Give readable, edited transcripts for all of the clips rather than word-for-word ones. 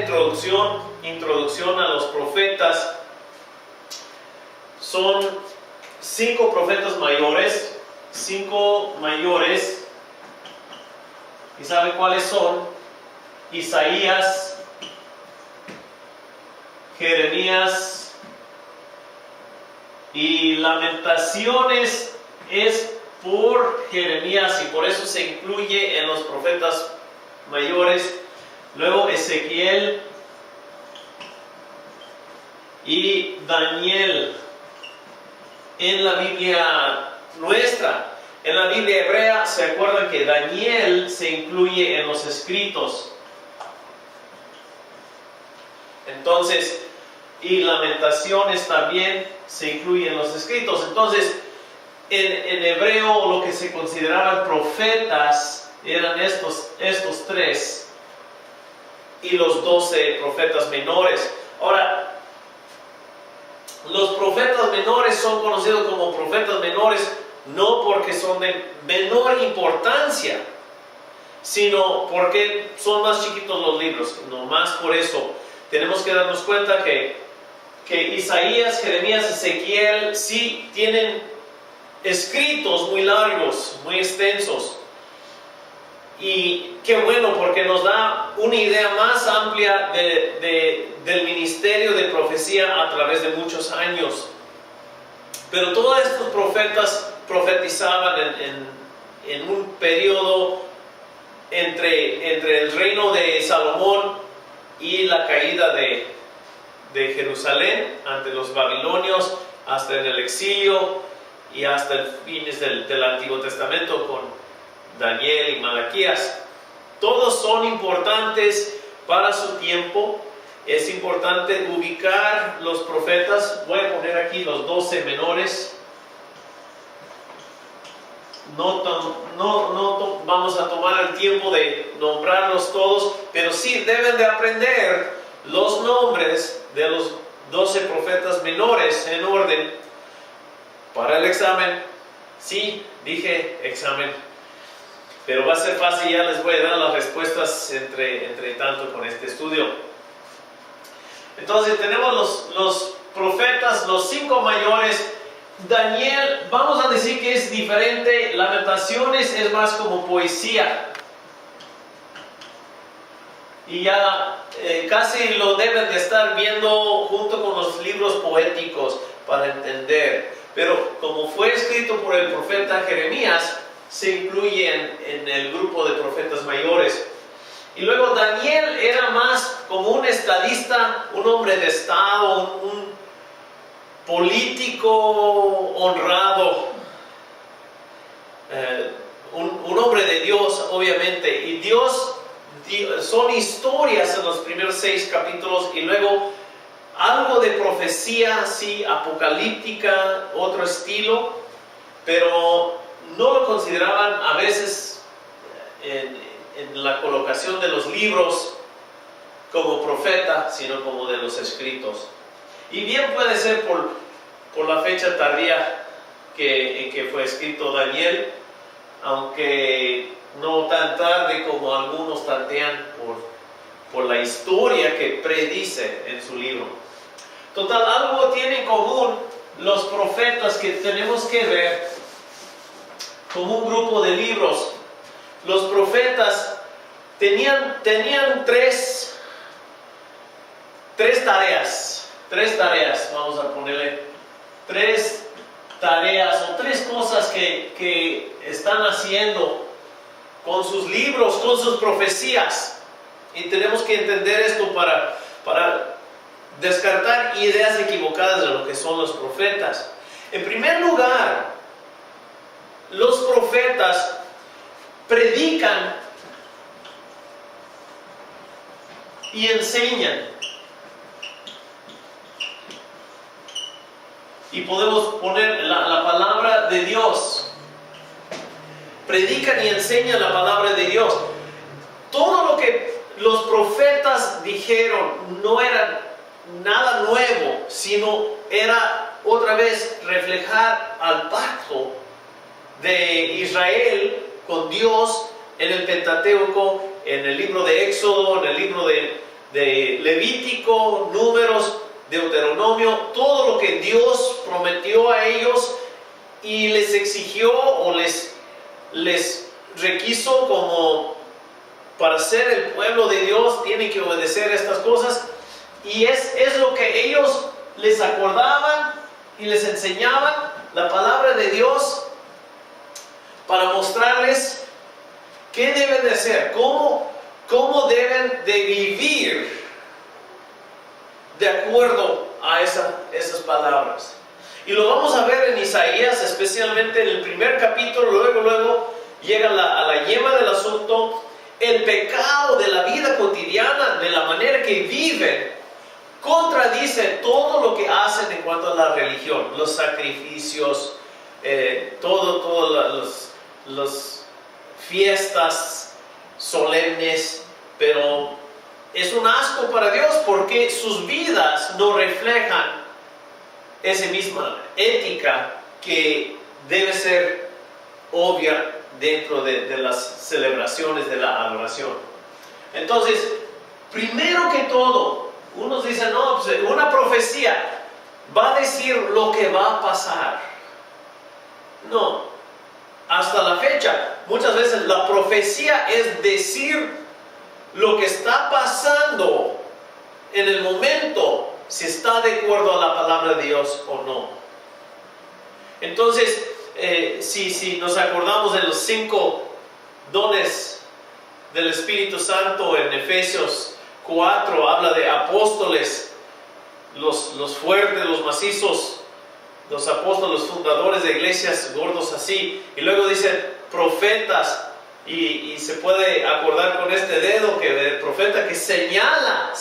introducción a los profetas. Son 5 profetas mayores, 5 mayores. ¿Y sabe cuáles son? Isaías, Jeremías y Lamentaciones es por Jeremías y por eso se incluye en los profetas mayores. Luego Ezequiel y Daniel en la Biblia nuestra. En la Biblia hebrea se acuerdan que Daniel se incluye en los escritos. Entonces, y Lamentaciones también se incluye en los escritos. Entonces, en hebreo lo que se consideraban profetas eran estos 3 y los 12 profetas menores. Ahora, los profetas menores son conocidos como profetas menores no porque son de menor importancia, sino porque son más chiquitos los libros. No más por eso tenemos que darnos cuenta que Isaías, Jeremías, Ezequiel sí tienen escritos muy largos, muy extensos. Y qué bueno, porque nos da una idea más amplia del ministerio de profecía a través de muchos años. Pero todos estos profetas profetizaban en un periodo entre el reino de Salomón y la caída de Jerusalén ante los babilonios, hasta en el exilio y hasta el fines del Antiguo Testamento con Daniel y Malaquías. Todos son importantes para su tiempo. Es importante ubicar los profetas. Voy a poner aquí los 12 menores. No vamos a tomar el tiempo de nombrarlos todos, pero sí deben de aprender los nombres de los 12 profetas menores en orden para el examen. Sí, dije examen, pero va a ser fácil, ya les voy a dar las respuestas entre tanto con este estudio. Entonces tenemos los profetas, los 5 mayores. Daniel, vamos a decir que es diferente. Lamentaciones es más como poesía. Y ya casi lo deben de estar viendo junto con los libros poéticos para entender. Pero como fue escrito por el profeta Jeremías, se incluye en el grupo de profetas mayores. Y luego Daniel era más como un estadista, un hombre de estado, un político honrado, un hombre de Dios, obviamente. Y Dios, son historias en los primeros 6 capítulos y luego algo de profecía, sí, apocalíptica, otro estilo, pero no lo consideraban a veces en la colocación de los libros como profeta, sino como de los escritos. Y bien puede ser por la fecha tardía en que fue escrito Daniel, aunque no tan tarde como algunos tantean por la historia que predice en su libro. Total, algo tienen en común los profetas que tenemos que ver como un grupo de libros. Los profetas tenían 3 tareas, vamos a ponerle 3 tareas o 3 cosas que están haciendo con sus libros, con sus profecías. Y tenemos que entender esto para descartar ideas equivocadas de lo que son los profetas. En primer lugar, los profetas predican y enseñan. Y podemos poner la palabra de Dios. Predican y enseñan la palabra de Dios. Todo lo que los profetas dijeron no era nada nuevo, sino era otra vez reflejar al pacto de Israel con Dios en el Pentateuco, en el libro de Éxodo, en el libro de de Levítico, Números, Deuteronomio, todo lo que Dios prometió a ellos y les exigió o les requiso como para ser el pueblo de Dios, tienen que obedecer estas cosas. Y es lo que ellos les acordaban y les enseñaban la palabra de Dios para mostrarles qué deben de hacer, cómo deben de vivir de acuerdo a esas palabras. Y lo vamos a ver en Isaías, especialmente en el primer capítulo. Luego llega a la yema del asunto, el pecado de la vida cotidiana, de la manera que viven, contradice todo lo que hacen en cuanto a la religión, los sacrificios, todas las fiestas solemnes, pero es un asco para Dios porque sus vidas no reflejan esa misma ética que debe ser obvia dentro de las celebraciones de la adoración. Entonces, primero que todo, unos dicen, no, pues una profecía va a decir lo que va a pasar. No, hasta la fecha, muchas veces la profecía es decir lo que está pasando en el momento, si está de acuerdo a la palabra de Dios o no. Entonces, si nos acordamos de los 5 dones del Espíritu Santo en Efesios 4, habla de apóstoles, los fuertes, los macizos, los apóstoles, los fundadores de iglesias, gordos así, y luego dice profetas, y se puede acordar con este dedo que el profeta que señala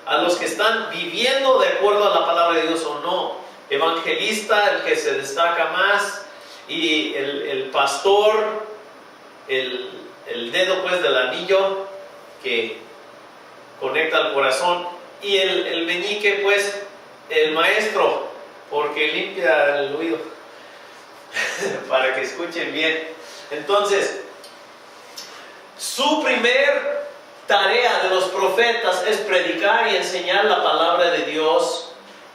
a los que están viviendo de acuerdo a la palabra de Dios o no. Evangelista, el que se destaca más, y el pastor, el dedo pues del anillo que conecta al corazón, y el meñique pues el maestro, porque limpia el oído para que escuchen bien. Entonces, su primer tarea de los profetas es predicar y enseñar la palabra de Dios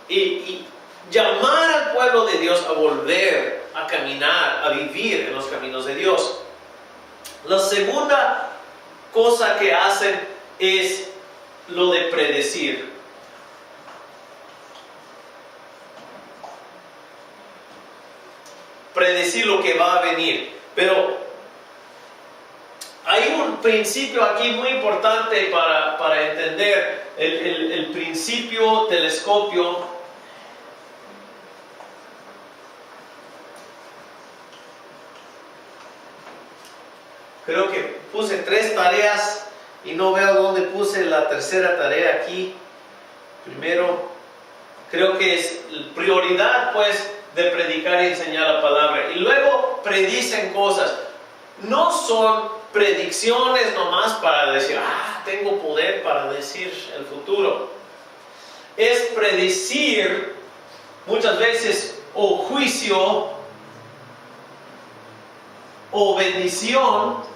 y llamar al pueblo de Dios a volver a caminar, a vivir en los caminos de Dios. La segunda cosa que hacen es lo de predecir. Predecir lo que va a venir. Pero hay un principio aquí muy importante para entender el principio telescopio. Creo que puse 3 tareas y no veo dónde puse la tercera tarea aquí. Primero, creo que es prioridad pues de predicar y enseñar la palabra. Y luego predicen cosas. No son predicciones nomás para decir, tengo poder para decir el futuro. Es predecir muchas veces o juicio o bendición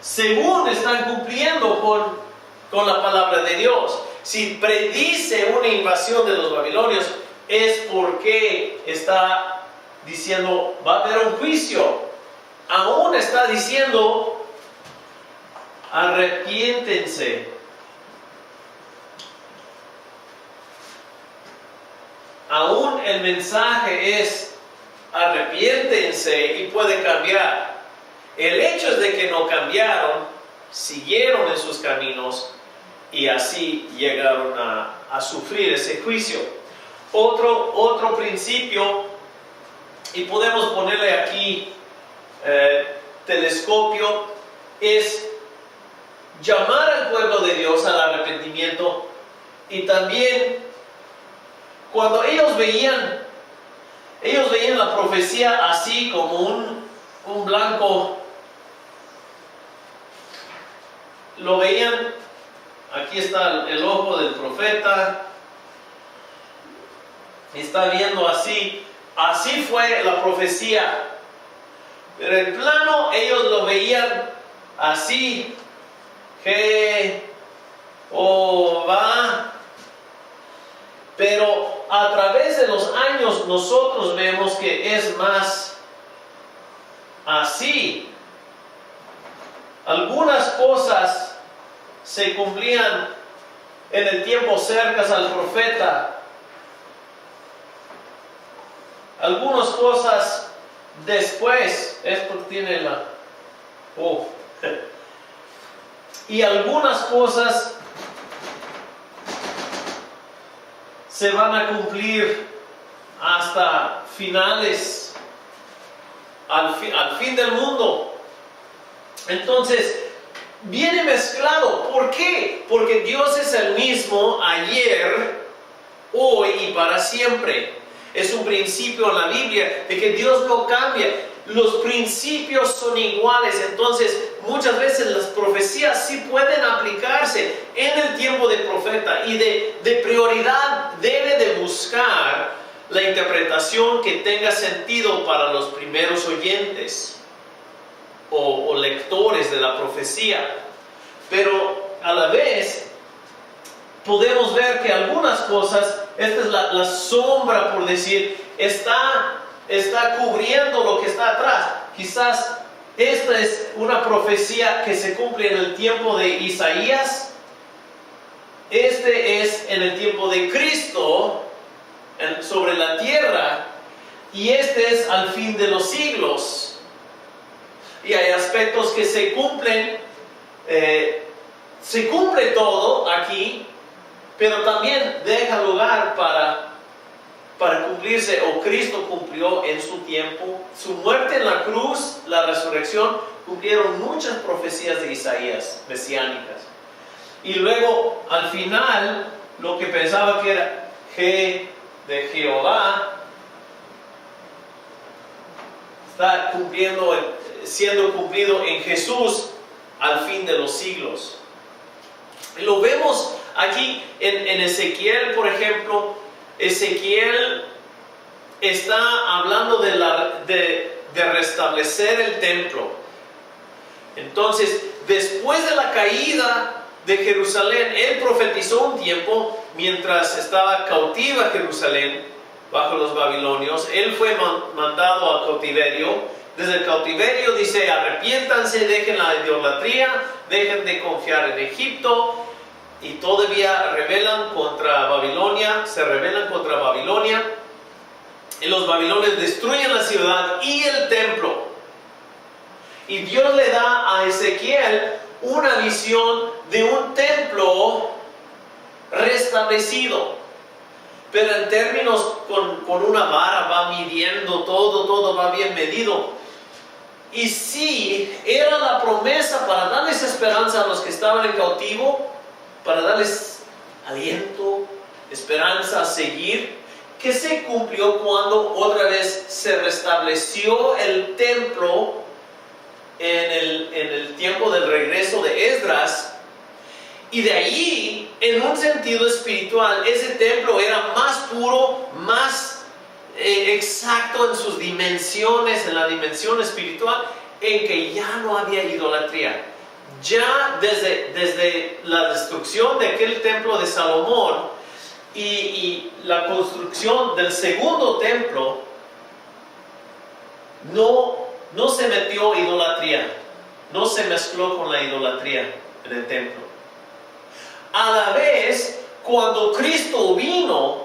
según están cumpliendo con la palabra de Dios. Si predice una invasión de los babilonios, es porque está diciendo, va a haber un juicio. Aún está diciendo, arrepiéntense. Aún el mensaje es, arrepiéntense, y puede cambiar. El hecho es de que no cambiaron, siguieron en sus caminos y así llegaron a sufrir ese juicio. Otro principio, y podemos ponerle aquí telescopio, es llamar al pueblo de Dios al arrepentimiento. Y también cuando ellos veían la profecía así como un blanco, lo veían, aquí está el ojo del profeta, está viendo así fue la profecía, pero en plano ellos lo veían así, Jehová. Pero a través de los años nosotros vemos que es más así. Algunas cosas se cumplían en el tiempo cercas al profeta. Algunas cosas después. Esto tiene la... Y algunas cosas se van a cumplir hasta finales, al fin del mundo. Entonces, viene mezclado. ¿Por qué? Porque Dios es el mismo ayer, hoy y para siempre. Es un principio en la Biblia de que Dios no cambia. Los principios son iguales. Entonces, muchas veces las profecías sí pueden aplicarse en el tiempo del profeta. Y de prioridad debe de buscar la interpretación que tenga sentido para los primeros oyentes o lectores de la profecía. Pero a la vez podemos ver que algunas cosas, esta es la sombra, por decir, está cubriendo lo que está atrás. Quizás esta es una profecía que se cumple en el tiempo de Isaías. Este es en el tiempo de Cristo sobre la tierra. Y este es al fin de los siglos. Y hay aspectos que se cumplen. Se cumple todo aquí, pero también deja lugar para cumplirse, o Cristo cumplió en su tiempo. Su muerte en la cruz, la resurrección, cumplieron muchas profecías de Isaías mesiánicas. Y luego, al final, lo que pensaba que era de Jehová, está siendo cumplido en Jesús al fin de los siglos. Lo vemos aquí en Ezequiel, por ejemplo. Ezequiel está hablando de restablecer el templo. Entonces, después de la caída de Jerusalén, él profetizó un tiempo mientras estaba cautiva Jerusalén bajo los babilonios. Él fue mandado al cautiverio. Desde el cautiverio dice: arrepiéntanse, dejen la idolatría, dejen de confiar en Egipto. Y todavía se rebelan contra Babilonia. Y los babilonios destruyen la ciudad y el templo. Y Dios le da a Ezequiel una visión de un templo restablecido. Pero en términos con una vara va midiendo todo va bien medido. Y sí, era la promesa para darles esperanza a los que estaban en cautivo, para darles aliento, esperanza a seguir, que se cumplió cuando otra vez se restableció el templo en el tiempo del regreso de Esdras. Y de ahí, en un sentido espiritual, ese templo era más puro, más exacto en sus dimensiones, en la dimensión espiritual, en que ya no había idolatría. Ya desde la destrucción de aquel templo de Salomón y la construcción del segundo templo, no se metió idolatría, no se mezcló con la idolatría en el templo. A la vez, cuando Cristo vino,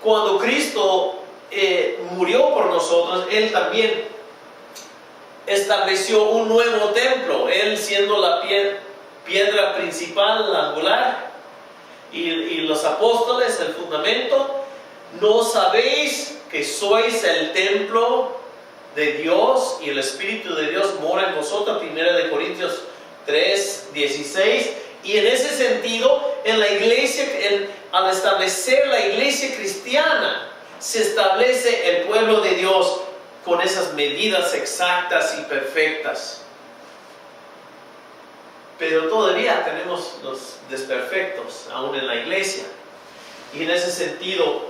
cuando Cristo murió por nosotros, Él también estableció un nuevo templo, Él siendo la piedra principal, la angular, y los apóstoles, el fundamento. ¿No sabéis que sois el templo de Dios y el Espíritu de Dios mora en vosotros? 1 Corintios 3:16. Y en ese sentido, en la iglesia, al establecer la iglesia cristiana, se establece el pueblo de Dios con esas medidas exactas y perfectas. Pero todavía tenemos los desperfectos aún en la iglesia. Y en ese sentido,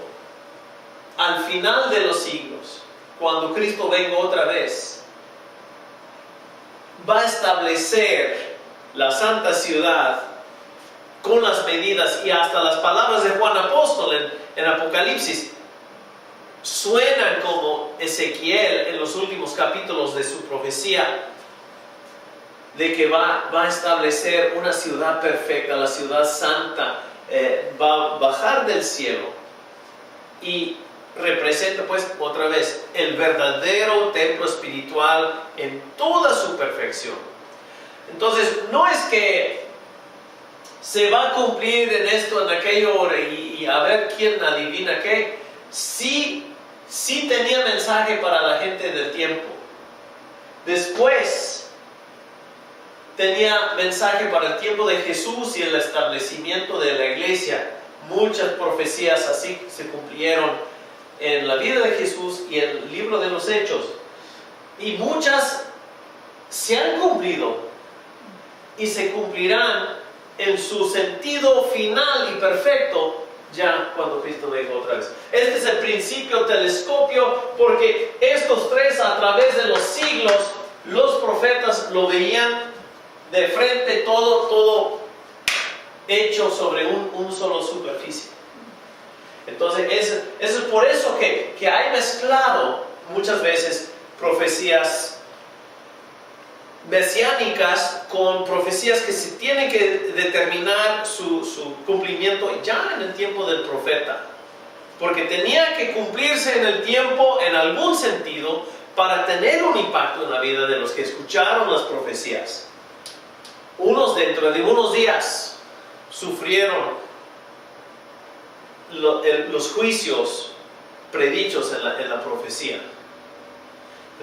al final de los siglos, cuando Cristo venga otra vez, va a establecer la santa ciudad, con las medidas y hasta las palabras de Juan Apóstol en Apocalipsis, suenan como Ezequiel en los últimos capítulos de su profecía, de que va a establecer una ciudad perfecta, la ciudad santa, va a bajar del cielo y representa pues otra vez el verdadero templo espiritual en toda su perfección. Entonces no es que se va a cumplir en esto, en aquello y a ver quién adivina qué. Sí tenía mensaje para la gente del tiempo. Después tenía mensaje para el tiempo de Jesús y el establecimiento de la iglesia. Muchas profecías así se cumplieron en la vida de Jesús y en el libro de los Hechos. Y muchas se han cumplido y se cumplirán en su sentido final y perfecto ya cuando Cristo venga otra vez. Este es el principio telescopio, porque estos tres, a través de los siglos, los profetas lo veían de frente, todo hecho sobre un solo superficie. Entonces es por eso que hay mezclado muchas veces profecías mesiánicas con profecías que se tienen que determinar su cumplimiento ya en el tiempo del profeta, porque tenía que cumplirse en el tiempo en algún sentido para tener un impacto en la vida de los que escucharon las profecías. Unos dentro de unos días sufrieron los juicios predichos en la profecía.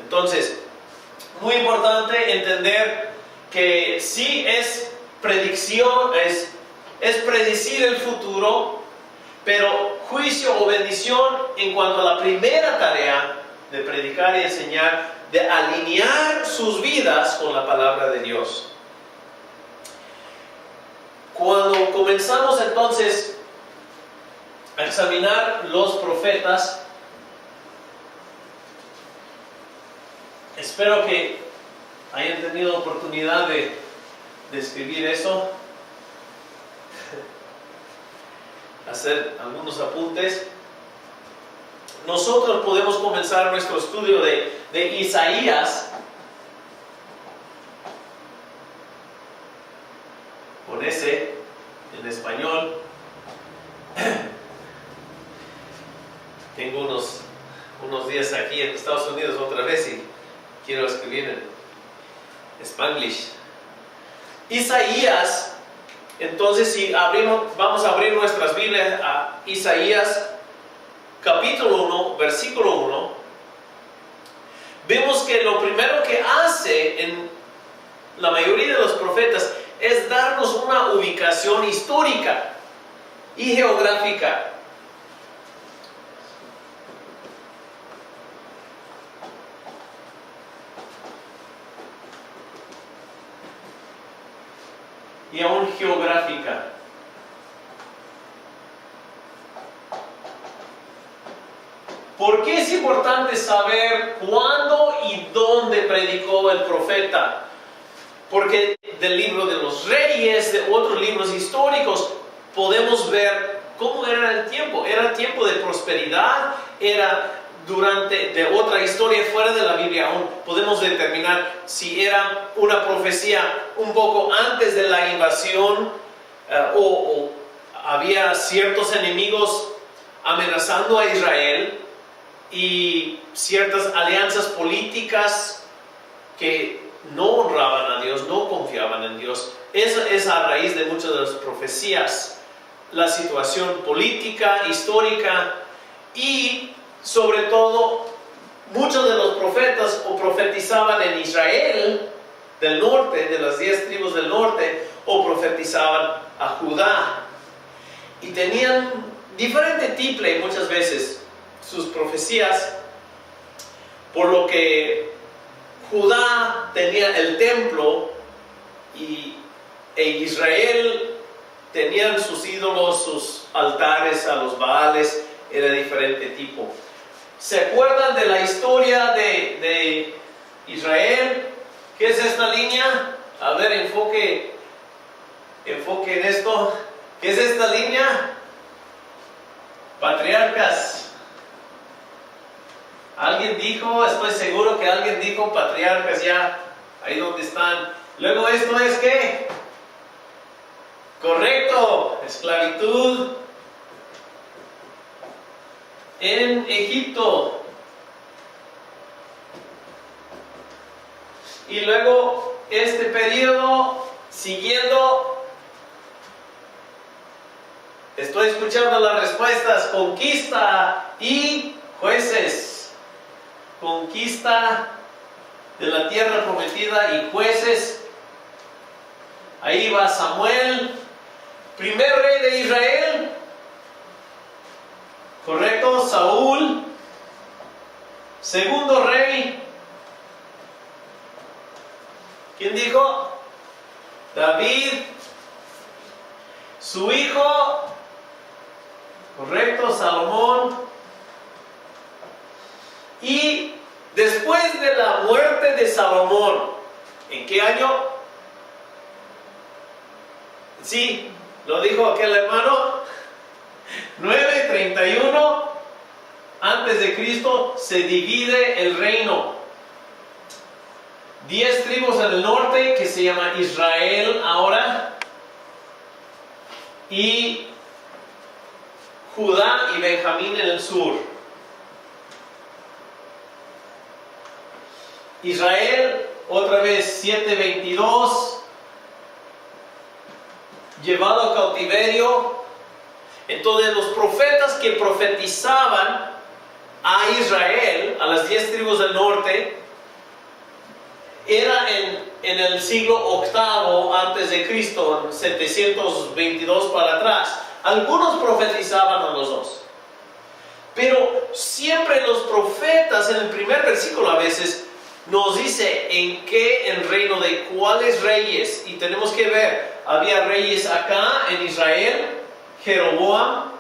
Entonces, muy importante entender que sí es predicción, es predecir el futuro, pero juicio o bendición en cuanto a la primera tarea de predicar y enseñar, de alinear sus vidas con la palabra de Dios. Cuando comenzamos entonces a examinar los profetas, espero que hayan tenido oportunidad de escribir eso, hacer algunos apuntes. Nosotros podemos comenzar nuestro estudio de Isaías con ese en español. Tengo unos días aquí en Estados Unidos otra vez y quiero escribir en Spanglish. Isaías, entonces si vamos a abrir nuestras Biblias a Isaías capítulo 1, versículo 1, vemos que lo primero que hace en la mayoría de los profetas es darnos una ubicación histórica y geográfica. Y aún geográfica. ¿Por qué es importante saber cuándo y dónde predicó el profeta? Porque del libro de los Reyes, de otros libros históricos, podemos ver cómo era el tiempo. Era tiempo de prosperidad, era de otra historia fuera de la Biblia aún. Podemos determinar si era una profecía un poco antes de la invasión o había ciertos enemigos amenazando a Israel y ciertas alianzas políticas que no honraban a Dios, no confiaban en Dios. Eso es a raíz de muchas de las profecías, la situación política, histórica y sobre todo muchos de los profetas o profetizaban en Israel del norte, de las 10 tribus del norte, o profetizaban a Judá y tenían diferente tiple muchas veces sus profecías, por lo que Judá tenía el templo e Israel tenían sus ídolos, sus altares a los Baales, era diferente tipo. ¿Se acuerdan de la historia de Israel? ¿Qué es esta línea? A ver, enfoque enfoque en esto. ¿Qué es esta línea? Patriarcas. Alguien dijo, estoy seguro que alguien dijo patriarcas ya, ahí donde están. Luego esto es ¿qué? Correcto, esclavitud en Egipto. Y luego este periodo siguiendo, estoy escuchando las respuestas: conquista y jueces. Conquista de la tierra prometida y jueces. Ahí va Samuel, primer rey de Israel. Correcto, Saúl, segundo rey. ¿Quién dijo? David, su hijo. Correcto, Salomón. Y después de la muerte de Salomón, ¿en qué año? Sí, lo dijo aquel hermano. 931 antes de Cristo se divide el reino. 10 tribus en el norte, que se llama Israel ahora, y Judá y Benjamín en el sur. Israel, otra vez 722, llevado a cautiverio. Entonces los profetas que profetizaban a Israel, a las 10 tribus del norte, era en el siglo VIII antes de Cristo, en 722 para atrás. Algunos profetizaban a los dos, pero siempre los profetas en el primer versículo a veces nos dice en qué, en reino de cuáles reyes, y tenemos que ver, había reyes acá en Israel, Jeroboam,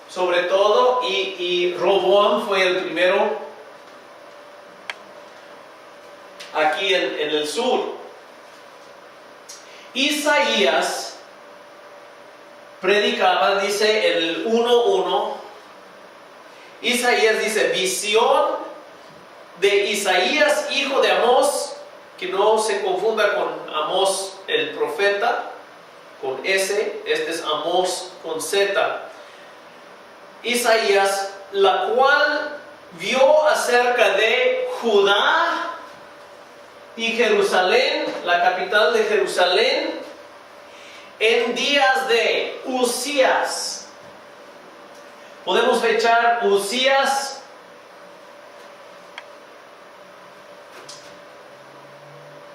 sobre todo, y Roboam fue el primero aquí en el sur. Isaías predicaba, dice el 1:1, Isaías dice, visión de Isaías, hijo de Amós, que no se confunda con Amós el profeta, con S, este es Amós con Z. Isaías, la cual vio acerca de Judá y Jerusalén, la capital de Jerusalén, en días de Usías. Podemos fechar Usías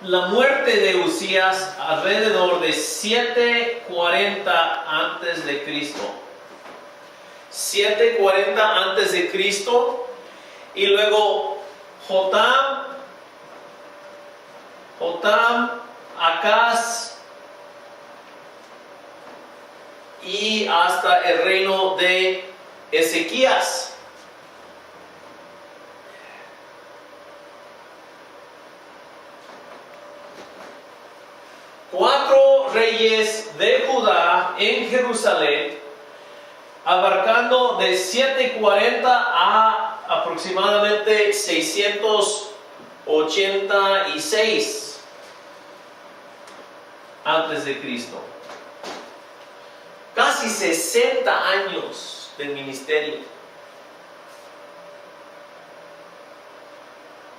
la muerte de Usías alrededor de 740 antes de Cristo. 740 antes de Cristo. Y luego Jotam, Acaz, y hasta el reino de Ezequías. Cuatro reyes de Judá en Jerusalén, abarcando de 740 a aproximadamente 686 antes de Cristo. Casi 60 años del ministerio.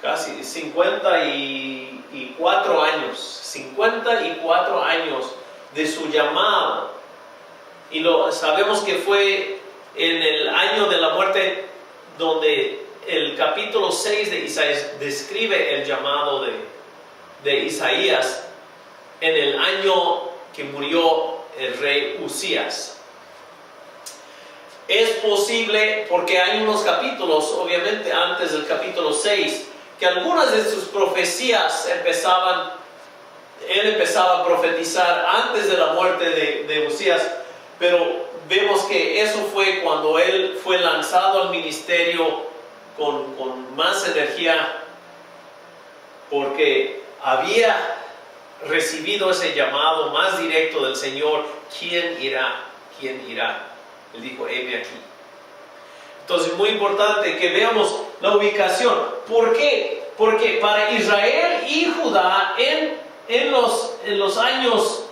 Casi 54 años. 54 años de su llamado. Y sabemos que fue en el año de la muerte donde el capítulo 6 de Isaías describe el llamado de Isaías, en el año que murió el rey Usías. Es posible, porque hay unos capítulos, obviamente antes del capítulo 6, que algunas de sus profecías él empezaba a profetizar antes de la muerte de Usías, pero vemos que eso fue cuando él fue lanzado al ministerio con más energía, porque había recibido ese llamado más directo del Señor, ¿quién irá? ¿Quién irá? Él dijo, heme aquí. Entonces, muy importante que veamos la ubicación. ¿Por qué? Porque para Israel y Judá, en los años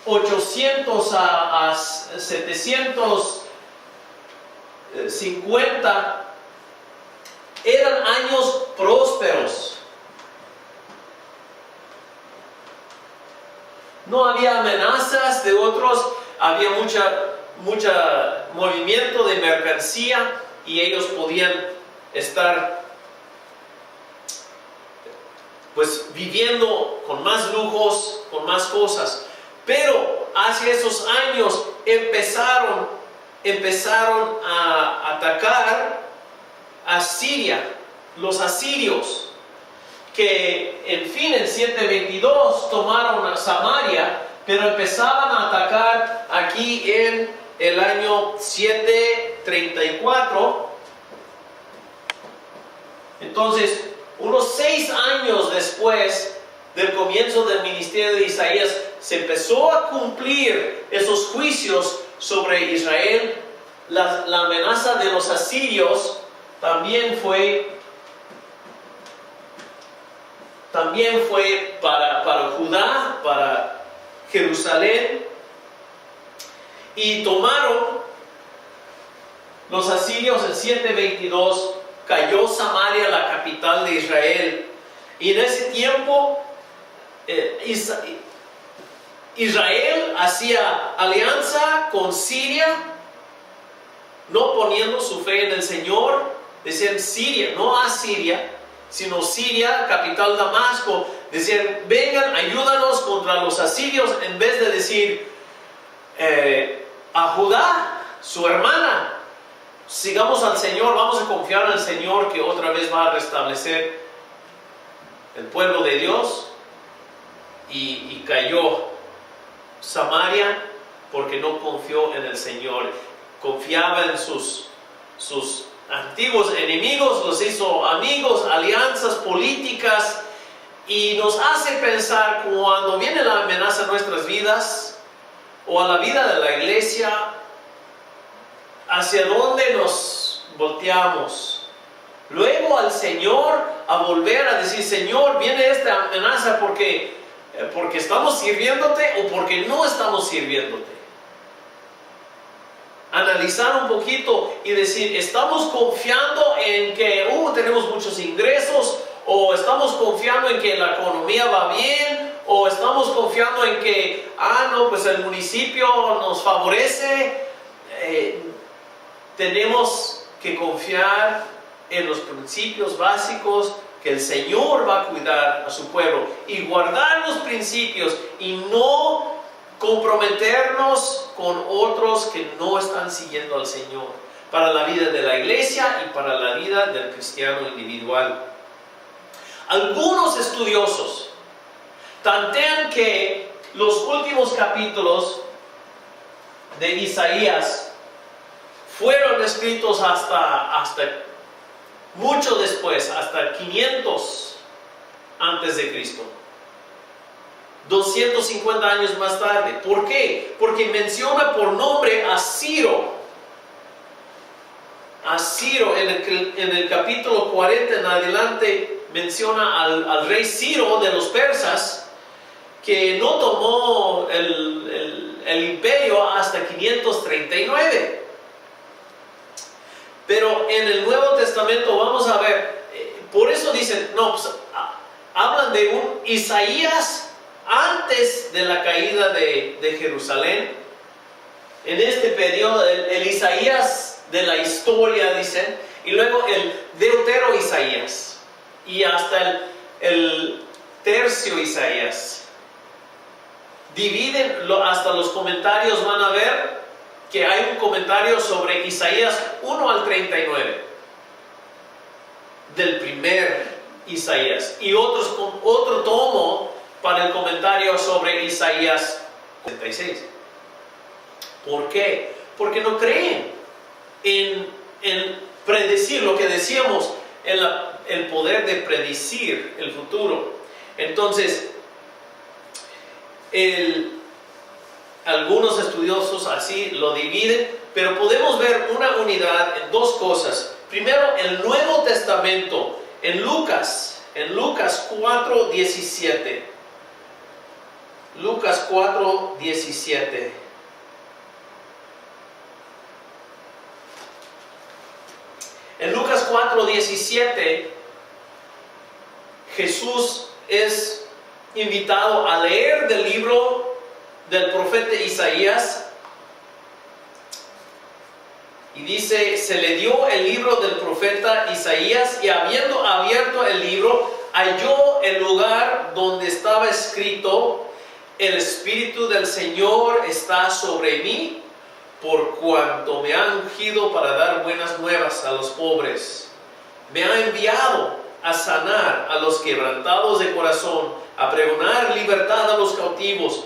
800 a 750, eran años prósperos. No había amenazas de otros, había mucha movimiento de mercancía y ellos podían estar pues viviendo con más lujos, con más cosas. Pero hace esos años empezaron a atacar a Siria, los asirios, que en fin en 722 tomaron a Samaria, pero empezaban a atacar aquí en el año 734. Entonces, unos 6 años después del comienzo del ministerio de Isaías, se empezó a cumplir esos juicios sobre Israel. La amenaza de los asirios también fue para Judá, para Jerusalén, y tomaron los asirios en 722, cayó Samaria, la capital de Israel, y en ese tiempo Israel hacía alianza con Siria, no poniendo su fe en el Señor. Decían Siria, no Asiria, sino Siria, capital Damasco. Decían, vengan, ayúdanos contra los asirios, en vez de decir a Judá, su hermana, sigamos al Señor, vamos a confiar en el Señor que otra vez va a restablecer el pueblo de Dios. Y cayó Samaria porque no confió en el Señor, confiaba en sus antiguos enemigos, los hizo amigos, alianzas políticas, y nos hace pensar cuando viene la amenaza a nuestras vidas o a la vida de la iglesia, ¿hacia dónde nos volteamos? Luego al Señor, a volver a decir, Señor, viene esta amenaza porque estamos sirviéndote o porque no estamos sirviéndote. Analizar un poquito y decir, ¿estamos confiando en que tenemos muchos ingresos? ¿O estamos confiando en que la economía va bien? ¿O estamos confiando en que, pues el municipio nos favorece? Tenemos que confiar en los principios básicos, que el Señor va a cuidar a su pueblo, y guardar los principios y no comprometernos con otros que no están siguiendo al Señor, para la vida de la iglesia y para la vida del cristiano individual. Algunos estudiosos tantean que los últimos capítulos de Isaías fueron escritos hasta mucho después, hasta 500 antes de Cristo, 250 años más tarde. ¿Por qué? Porque menciona por nombre a Ciro. A Ciro en el capítulo 40 en adelante menciona al rey Ciro de los persas, que no tomó el imperio hasta 539. Pero en el Nuevo Testamento vamos a ver, por eso dicen, hablan de un Isaías antes de la caída de Jerusalén. En este periodo, el Isaías de la historia, dicen, y luego el Deutero Isaías, y hasta el tercio Isaías. Dividen, hasta los comentarios van a ver que hay un comentario sobre Isaías 1 al 39, del primer Isaías, y otro tomo para el comentario sobre Isaías 46. ¿Por qué? Porque no creen en predecir lo que decíamos, el poder de predecir el futuro. Entonces, Algunos estudiosos así lo dividen, pero podemos ver una unidad en dos cosas. Primero, el Nuevo Testamento, en Lucas 4:17. Lucas 4:17. En Lucas 4:17, Jesús es invitado a leer del libro del profeta Isaías. Y dice, se le dio el libro del profeta Isaías, y habiendo abierto el libro, halló el lugar donde estaba escrito: el Espíritu del Señor está sobre mí, por cuanto me ha ungido para dar buenas nuevas a los pobres. Me ha enviado a sanar a los quebrantados de corazón, a pregonar libertad a los cautivos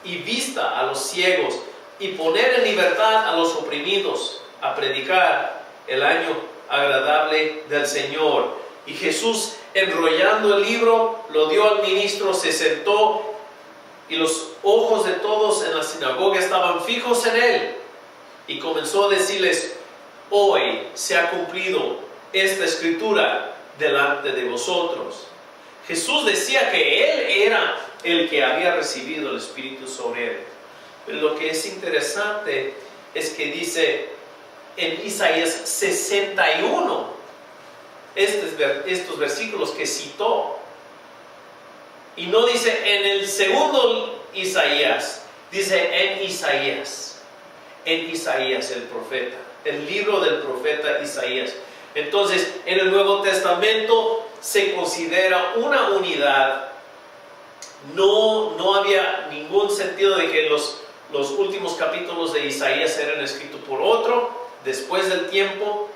y vista a los ciegos, y poner en libertad a los oprimidos, a predicar el año agradable del Señor. Y Jesús, enrollando el libro, lo dio al ministro, se sentó, y los ojos de todos en la sinagoga estaban fijos en él. Y comenzó a decirles: hoy se ha cumplido esta escritura delante de vosotros. Jesús decía que él era el que había recibido el Espíritu sobre él. Pero lo que es interesante es que dice en Isaías 61, estos versículos que citó, y no dice en el segundo Isaías, dice en Isaías el profeta, el libro del profeta Isaías. Entonces, en el Nuevo Testamento se considera una unidad. No había ningún sentido de que los últimos capítulos de Isaías eran escritos por otro después del tiempo.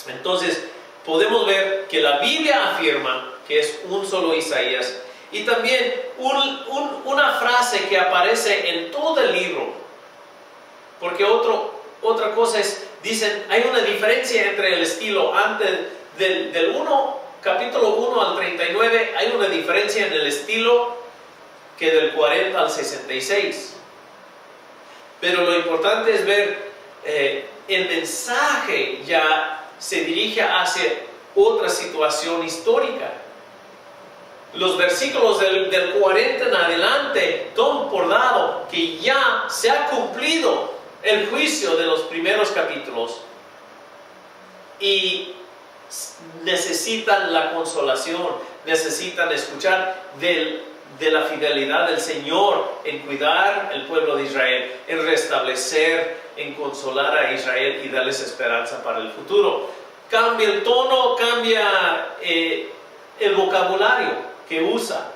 Entonces, podemos ver que la Biblia afirma que es un solo Isaías, y también una frase que aparece en todo el libro. Porque otra cosa es, dicen, hay una diferencia entre el estilo antes del capítulo 1 al 39, hay una diferencia en el estilo que del 40 al 66. Pero lo importante es ver el mensaje ya se dirige hacia otra situación histórica. Los versículos del 40 en adelante toman por dado que ya se ha cumplido el juicio de los primeros capítulos, y necesitan la consolación, necesitan escuchar de la fidelidad del Señor en cuidar el pueblo de Israel, en restablecer, en consolar a Israel y darles esperanza para el futuro. Cambia el tono, cambia el vocabulario que usa,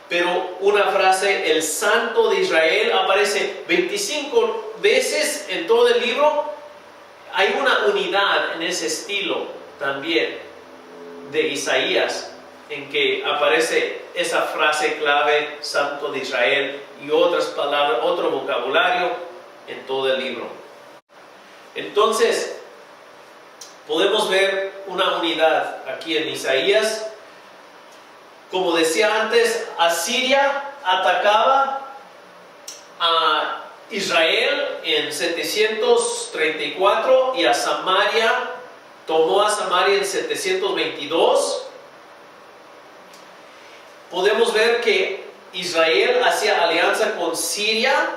pero una frase, el Santo de Israel, aparece 25 veces en todo el libro. Hay una unidad en ese estilo también de Isaías, en que aparece esa frase clave, Santo de Israel, y otras palabras, otro vocabulario en todo el libro. Entonces, podemos ver una unidad aquí en Isaías. Como decía antes, Asiria atacaba a Israel en 734 y a Samaria, tomó a Samaria en 722. Podemos ver que Israel hacía alianza con Siria,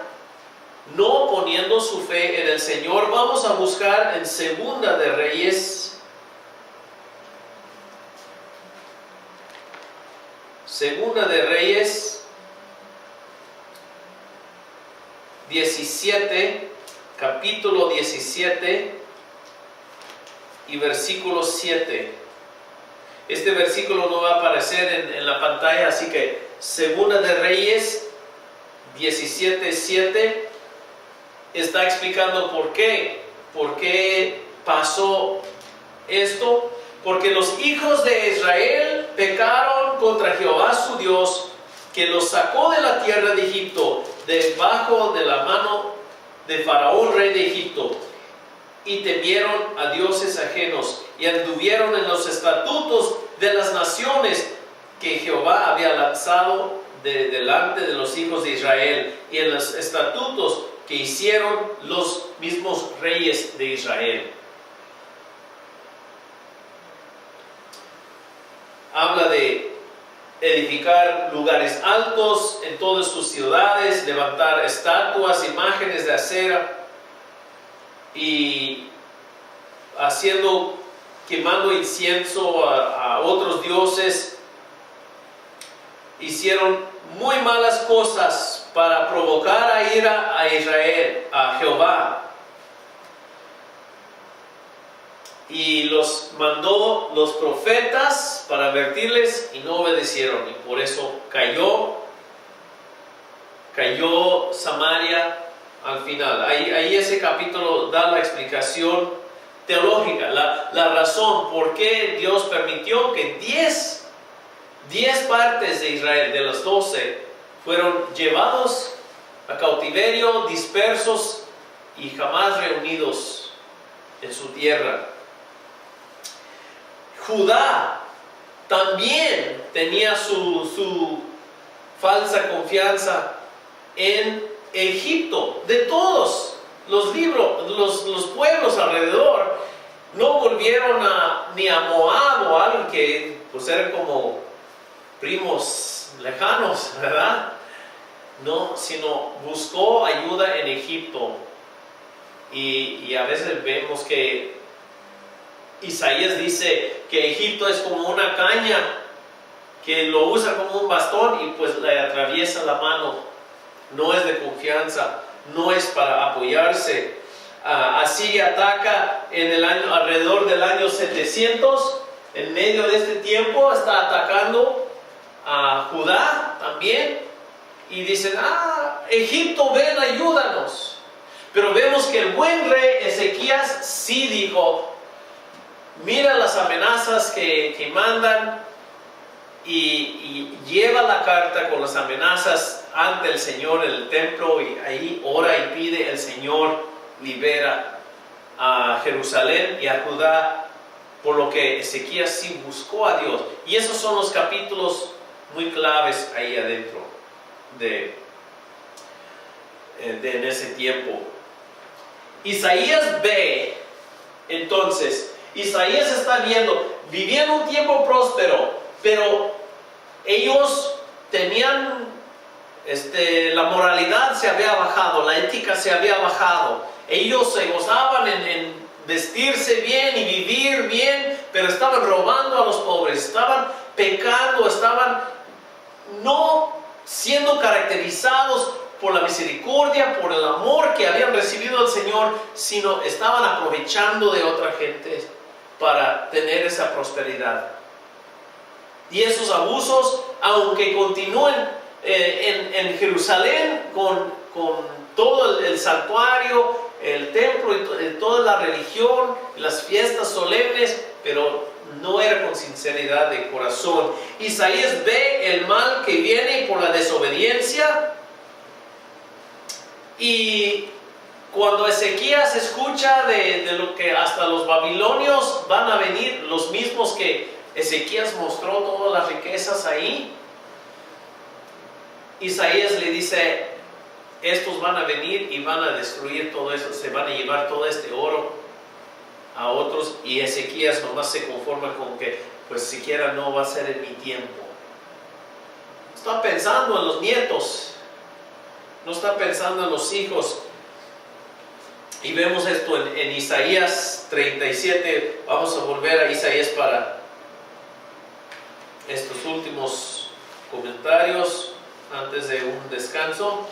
no poniendo su fe en el Señor. Vamos a buscar en Segunda de Reyes. Segunda de Reyes 17, capítulo 17 y versículo 7. Este versículo no va a aparecer en la pantalla, así que Segunda de Reyes 17:7 está explicando por qué pasó esto. Porque los hijos de Israel pecaron contra Jehová su Dios, que los sacó de la tierra de Egipto, debajo de la mano de Faraón, rey de Egipto, y temieron a dioses ajenos, y anduvieron en los estatutos de las naciones que Jehová había lanzado delante de los hijos de Israel y en los estatutos que hicieron los mismos reyes de Israel. Habla de edificar lugares altos en todas sus ciudades, levantar estatuas, imágenes de acera y quemando incienso a otros dioses. Hicieron muy malas cosas para provocar a ira a Israel, a Jehová. Y los mandó los profetas para advertirles y no obedecieron. Y por eso cayó Samaria al final. Ahí ese capítulo da la explicación teológica, la razón por qué Dios permitió que 10 partes de Israel, de los 12, fueron llevados a cautiverio, dispersos y jamás reunidos en su tierra. Judá también tenía su falsa confianza en Egipto. De todos los pueblos alrededor, no volvieron ni a Moab o algo que pues eran como primos lejanos, ¿verdad? No, sino buscó ayuda en Egipto. Y a veces vemos que Isaías dice que Egipto es como una caña que lo usa como un bastón y pues le atraviesa la mano. No es de confianza, no es para apoyarse. Asiria ataca alrededor del año 700. En medio de este tiempo está atacando a Judá también. Y dicen, Egipto, ven, ayúdanos. Pero vemos que el buen rey Ezequías sí dijo, mira las amenazas que mandan y lleva la carta con las amenazas ante el Señor en el templo y ahí ora y pide, el Señor libera a Jerusalén y a Judá, por lo que Ezequías sí buscó a Dios. Y esos son los capítulos muy claves ahí adentro en ese tiempo. Isaías ve, entonces, Isaías está vivían un tiempo próspero, pero ellos tenían, la moralidad se había bajado, la ética se había bajado. Ellos se gozaban en vestirse bien y vivir bien, pero estaban robando a los pobres, estaban pecando, estaban no siendo caracterizados por la misericordia, por el amor que habían recibido del Señor, sino estaban aprovechando de otra gente para tener esa prosperidad. Y esos abusos, aunque continúen en Jerusalén con todo el santuario, el templo y toda la religión, las fiestas solemnes, pero no era con sinceridad de corazón. Isaías ve el mal que viene por la desobediencia. Y cuando Ezequías escucha de lo que hasta los babilonios van a venir, los mismos que Ezequías mostró todas las riquezas ahí, Isaías le dice, estos van a venir y van a destruir todo esto, se van a llevar todo este oro a otros. Y Ezequías nomás se conforma con que pues siquiera no va a ser en mi tiempo. Está pensando en los nietos, no está pensando en los hijos. Y vemos esto en Isaías 37. Vamos a volver a Isaías para estos últimos comentarios antes de un descanso.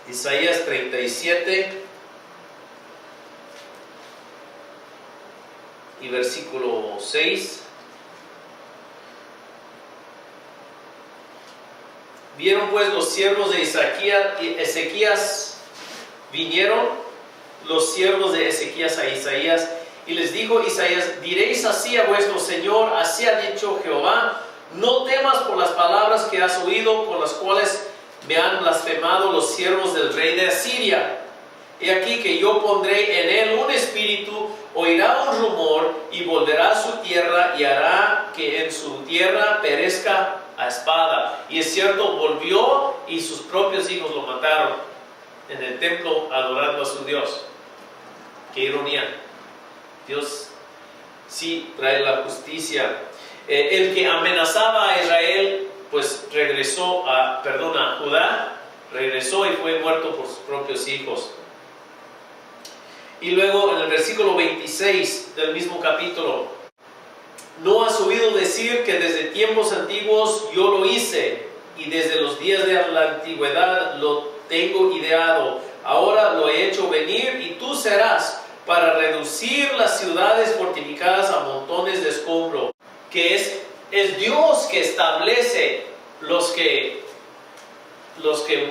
Isaías 37 y versículo 6. Vieron pues los siervos de Ezequías, vinieron los siervos de Ezequías a Isaías, y les dijo Isaías, diréis así a vuestro Señor, así ha dicho Jehová, no temas por las palabras que has oído, con las cuales me han blasfemado los siervos del rey de Asiria. He aquí que yo pondré en él un espíritu, oirá un rumor y volverá a su tierra y hará que en su tierra perezca a espada. Y es cierto, volvió y sus propios hijos lo mataron en el templo adorando a su Dios. Qué ironía. Dios sí trae la justicia. El que amenazaba a Israel, pues regresó a Judá, regresó y fue muerto por sus propios hijos. Y luego en el versículo 26 del mismo capítulo: ¿no has oído decir que desde tiempos antiguos yo lo hice, y desde los días de la antigüedad lo tengo ideado? Ahora lo he hecho venir, y tú serás para reducir las ciudades fortificadas a montones de escombro. Que es Dios que establece los que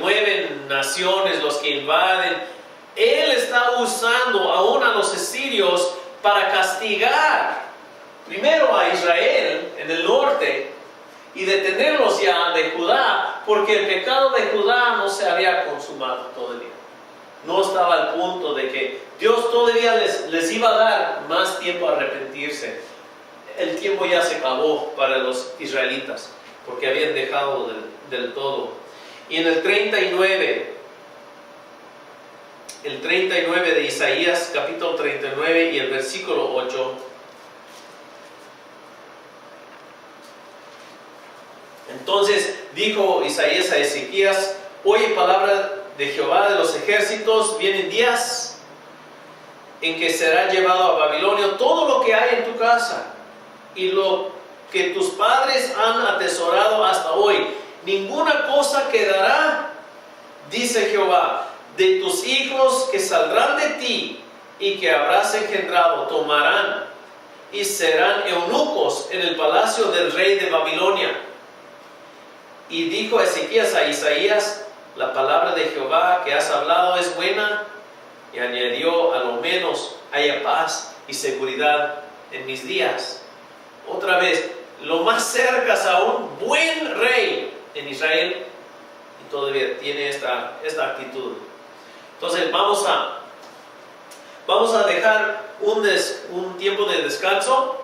mueven naciones, los que invaden. Él está usando aún a los asirios para castigar primero a Israel en el norte y detenerlos ya de Judá, porque el pecado de Judá no se había consumado todavía. No estaba al punto de que Dios todavía les iba a dar más tiempo a arrepentirse. El tiempo ya se acabó para los israelitas, porque habían dejado del todo. Y en el 39 de Isaías, capítulo 39 y el versículo 8. Entonces dijo Isaías a Ezequías: oye palabra de Jehová de los ejércitos, vienen días en que será llevado a Babilonia todo lo que hay en tu casa y lo que tus padres han atesorado hasta hoy. Ninguna cosa quedará, dice Jehová. De tus hijos que saldrán de ti y que habrás engendrado tomarán y serán eunucos en el palacio del rey de Babilonia. Y dijo Ezequías a Isaías: la palabra de Jehová que has hablado es buena. Y añadió: a lo menos haya paz y seguridad en mis días. Otra vez, lo más cerca a un buen rey en Israel, y todavía tiene esta actitud. Entonces vamos a dejar un tiempo de descanso